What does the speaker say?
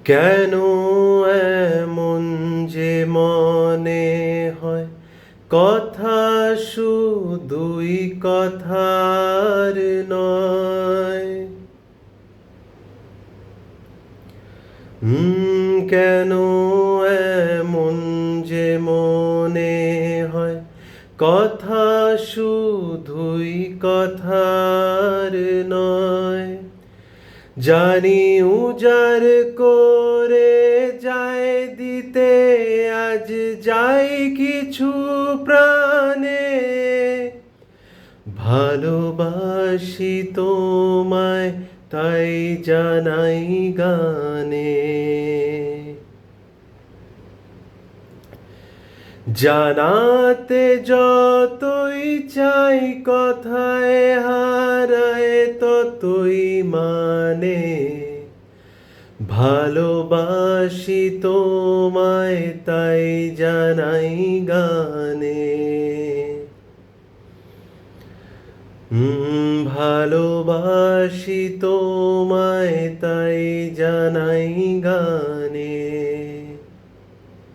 কেন এমন যে মনে হয় কথা শুধুই কথার নয়। কেন এমন যে মনে হয় কথা শুধুই কথার নয়। জানি উজাড় করে যায় দিতে আজ যাই কিছু প্রাণে। ভালোবাসি তোমায় তাই জানাই গানে। জানাতে যতই চাই কথায় হারায় ততই মানে। ভালোবাসি তোমায় তাই জানাই গানে। ভালোবাসি তোমায় তাই জানাই গানে।